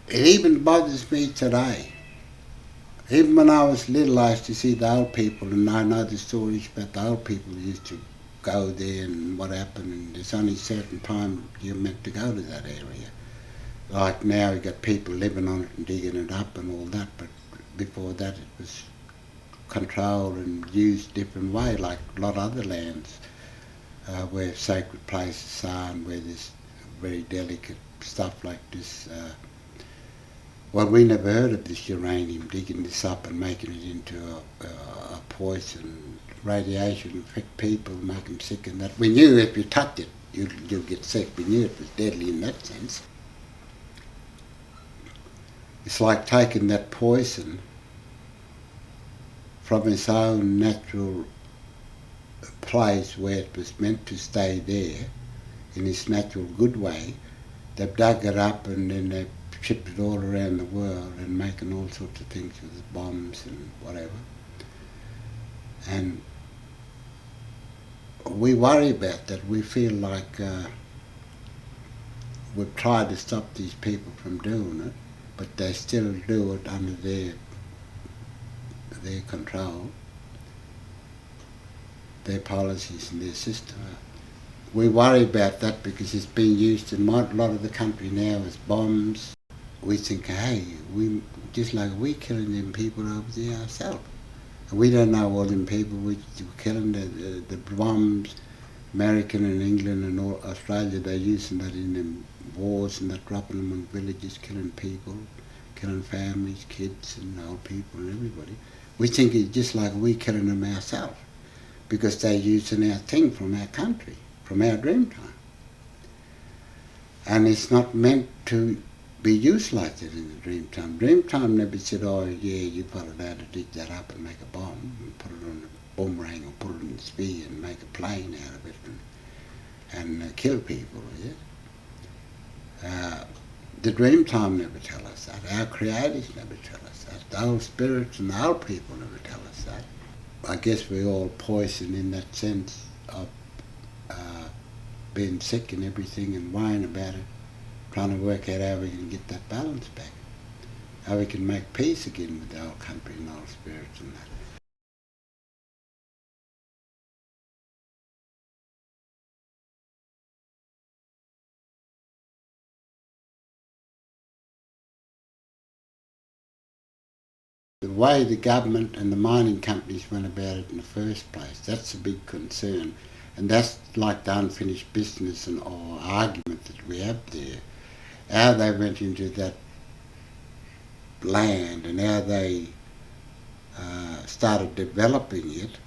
It even bothers me today. Even when I was little, I used to see the old people, and I know the stories about the old people who used to go there and what happened, and there's only a certain time you're meant to go to that area. Like now, you got people living on it and digging it up and all that, but before that it was controlled and used different way, like a lot of other lands where sacred places are and where there's very delicate stuff like this. Well, we never heard of this uranium, digging this up and making it into a poison. Radiation affect people, make them sick and that. We knew if you touch it, you'll get sick. We knew it was deadly in that sense. It's like taking that poison from its own natural place where it was meant to stay there, in its natural good way. They've dug it up and then they've shipped it all around the world and making all sorts of things with bombs and whatever. And we worry about that. We feel like we've tried to stop these people from doing it, but they still do it under their control, their policies and their system. We worry about that because it's being used in a lot of the country now as bombs. We think, hey, we just like we're killing them people over there ourselves. And we don't know all them people we're killing, the bombs, American and England and all Australia, they're using that in them wars and they're dropping them on villages, killing people, killing families, kids and old people and everybody. We think it's just like we're killing them ourselves because they're using our thing from our country, from our dreamtime. And it's not meant to be used like that in the Dreamtime. Dreamtime never said, oh yeah, you've got allowed to dig that up and make a bomb and put it on a boomerang or put it in a spear and make a plane out of it and kill people with it. The Dreamtime never tell us that. Our creators never tell us that. The old spirits and the old people never tell us that. I guess we're all poisoned in that sense of being sick and everything and worrying about it, trying to work out how we can get that balance back, how we can make peace again with the old country and old spirits and that. The way the government and the mining companies went about it in the first place, that's a big concern. And that's like the unfinished business or argument that we have there. How they went into that land and how they started developing it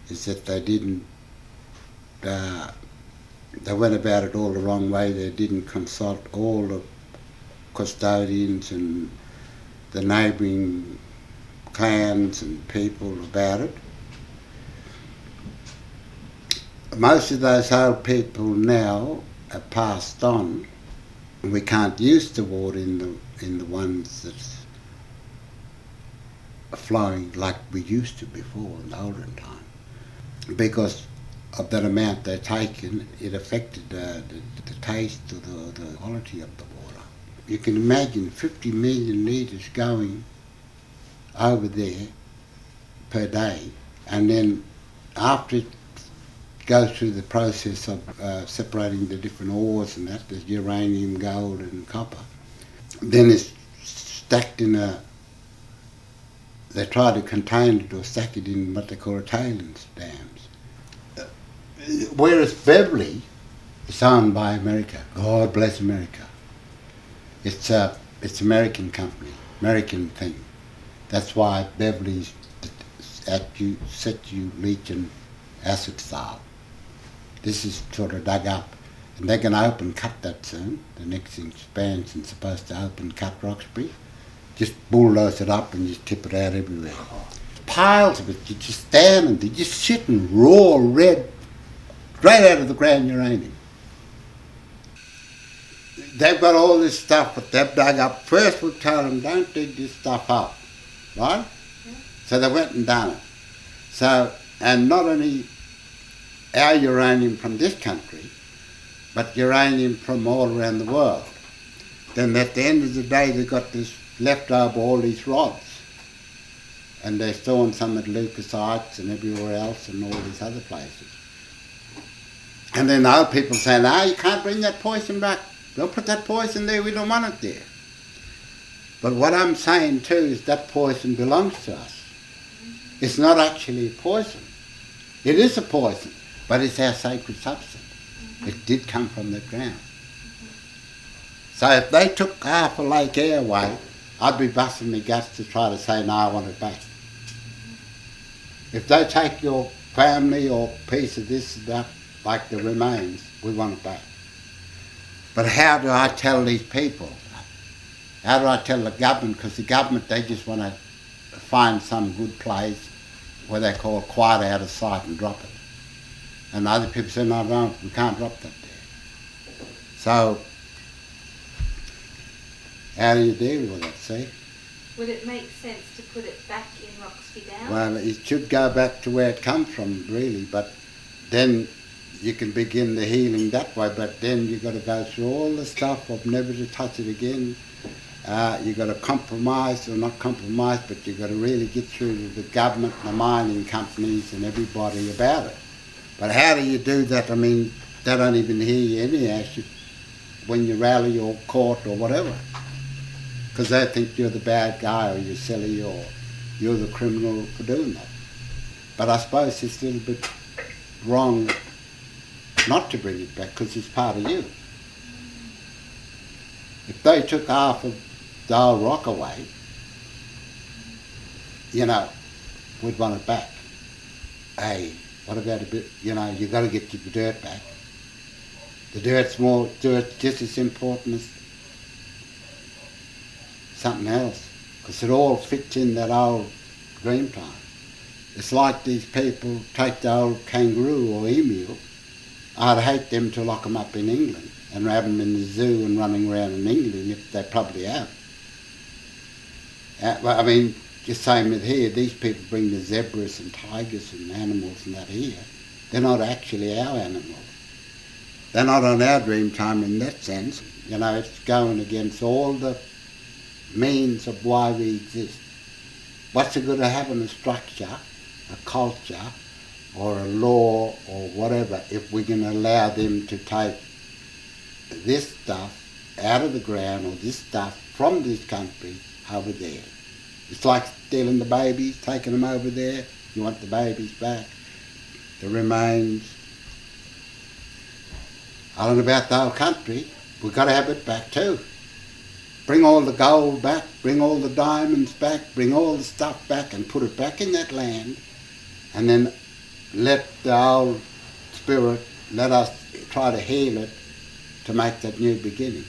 is that they didn't, they went about it all the wrong way. They didn't consult all the custodians and the neighbouring clans and people about it. Most of those old people now are passed on. We can't use the water in the ones that's flowing like we used to before in the olden time. Because of that amount they're taking, it affected the taste or the quality of the water. You can imagine 50 million litres going over there per day, and then after it goes through the process of separating the different ores and that, there's uranium, gold and copper, then it's stacked in they try to contain it or stack it in what they call tailings dams. Whereas Beverly is owned by America. God bless America. It's American company, American thing. That's why Beverly's set you leaching acid style. This is sort of dug up, and they're going to open cut that soon. The next expansion's supposed to open cut Roxbury. Just bulldoze it up and just tip it out everywhere. Piles of it, you just stand and they're just sitting raw red, straight out of the ground uranium. They've got all this stuff that they've dug up. First we told them, don't dig this stuff up, right? Yeah. So they went and done it. So, and not only our uranium from this country, but uranium from all around the world. Then at the end of the day, they got this leftover, all these rods. And they're storing some at Lucas Heights and everywhere else and all these other places. And then the old people say, no, you can't bring that poison back. Don't put that poison there, we don't want it there. But what I'm saying too is that poison belongs to us. It's not actually poison. It is a poison, but it's our sacred substance. It did come from the ground. So if they took half of Lake Eyre away, I'd be busting my guts to try to say, no, I want it back. If they take your family or piece of this and that, like the remains, we want it back. But how do I tell these people? How do I tell the government? Because the government, they just want to find some good place where they call quiet out of sight and drop it. And other people say, no, we can't drop that there. So, how do you deal with it, see? Would it make sense to put it back in Roxby Down? Well, it should go back to where it comes from, really, but then you can begin the healing that way, but then you've got to go through all the stuff of never to touch it again. You've got to compromise, or not compromise, but you've got to really get through to the government and the mining companies and everybody about it. But how do you do that? I mean, they don't even hear you anyhow when you rally or court or whatever. Because they think you're the bad guy or you're silly or you're the criminal for doing that. But I suppose it's a little bit wrong not to bring it back because it's part of you. If they took half of the old rock away, you know, we'd want it back. Hey, what about a bit, you know, you got to get your dirt back. The dirt's just as important as something else, because it all fits in that old dream time. It's like these people take the old kangaroo or emu. I'd hate them to lock them up in England and have them in the zoo and running around in England, if they probably have. Well, I mean, just same with here, these people bring the zebras and tigers and animals and that here. They're not actually our animals. They're not on our dream time in that sense. You know, it's going against all the means of why we exist. What's the good of having a structure, a culture, or a law, or whatever, if we can allow them to take this stuff out of the ground, or this stuff from this country over there? It's like stealing the babies, taking them over there. You want the babies back, the remains. I don't know about the whole country. We've got to have it back too. Bring all the gold back, bring all the diamonds back, bring all the stuff back and put it back in that land, and then let the old spirit, let us try to heal it to make that new beginning.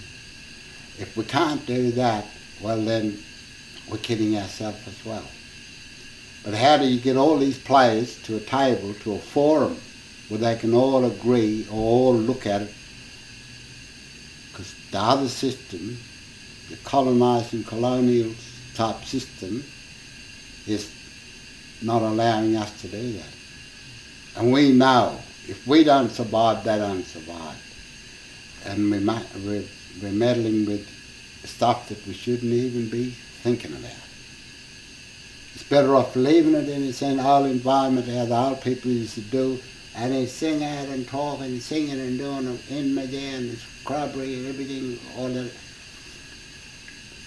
If we can't do that, well then we're kidding ourselves as well. But how do you get all these players to a table, to a forum, where they can all agree or all look at it? Because the other system, the colonising colonial type system, is not allowing us to do that. And we know if we don't survive, they don't survive. And we're meddling with stuff that we shouldn't even be thinking about. It's better off leaving it in its old environment, how the old people used to do, and they sing out and talk and singing and doing it in there and the scrubbery and everything, all that,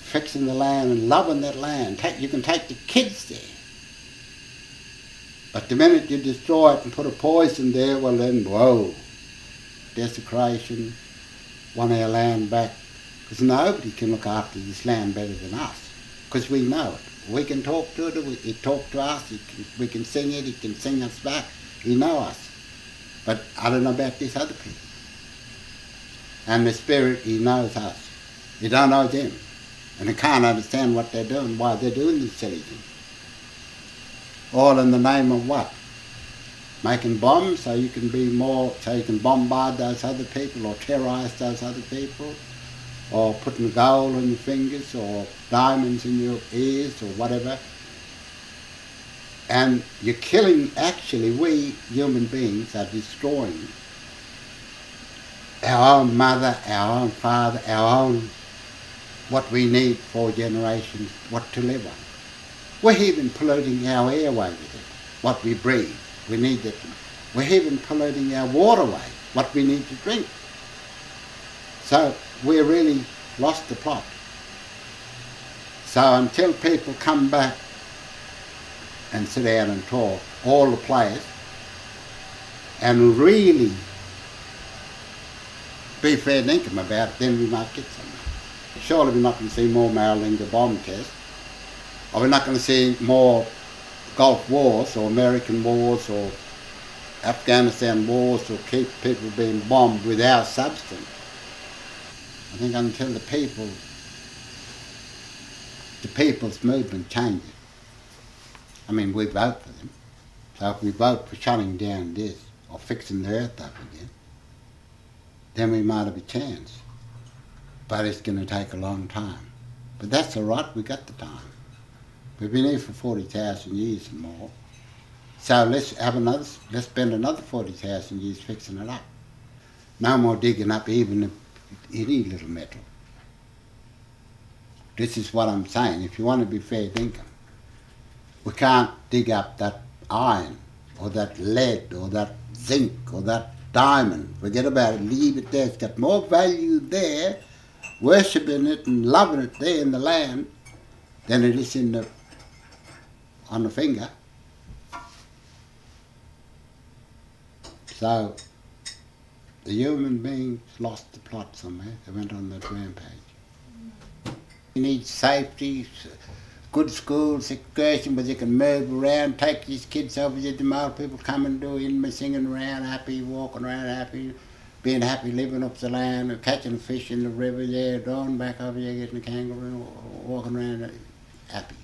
fixing the land and loving that land. You can take the kids there. But the minute you destroy it and put a poison there, well then, whoa, desecration, want our land back. Because nobody can look after this land better than us, because we know it. We can talk to it, it talk to us, we can sing it, it can sing us back, he know us. But I don't know about these other people. And the spirit, he knows us. You don't know them. And they can't understand what they're doing, why they're doing these silly things. All in the name of what? Making bombs so you can be more, so you can bombard those other people or terrorise those other people, or putting gold on your fingers or diamonds in your ears or whatever. And you're killing, actually, we human beings are destroying our own mother, our own father, our own what we need for generations, what to live on. We're even polluting our airway with it, what we breathe. We need that. We're even polluting our waterway, what we need to drink. So we really lost the plot. So until people come back and sit down and talk, all the players, and really be fair dinkum about it, then we might get somewhere. Surely we're not going to see more Marylander bomb tests, or we're not going to see more Gulf wars or American wars or Afghanistan wars or keep people being bombed without substance. I think until the people's movement changes. I mean, we vote for them. So if we vote for shutting down this or fixing the earth up again, then we might have a chance. But it's going to take a long time. But that's all right, we got the time. We've been here for 40,000 years and more. So let's spend another 40,000 years fixing it up. No more digging up even any little metal. This is what I'm saying. If you want to be fair dinkum, we can't dig up that iron or that lead or that zinc or that diamond. Forget about it, leave it there. It's got more value there, worshipping it and loving it there in the land, than it is on the finger. So the human beings lost the plot somewhere. They went on that rampage. You need safety, good schools, excursion where they can move around, take these kids over there. The Maori people come and do it, singing around happy, walking around happy, being happy, living up the land, or catching fish in the river there, going back over there, getting a kangaroo, walking around happy.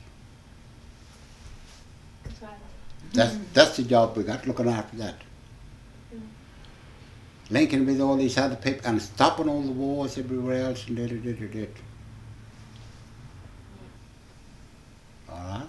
That's the job we got, looking after that. Linking with all these other people and stopping all the wars everywhere else and All right?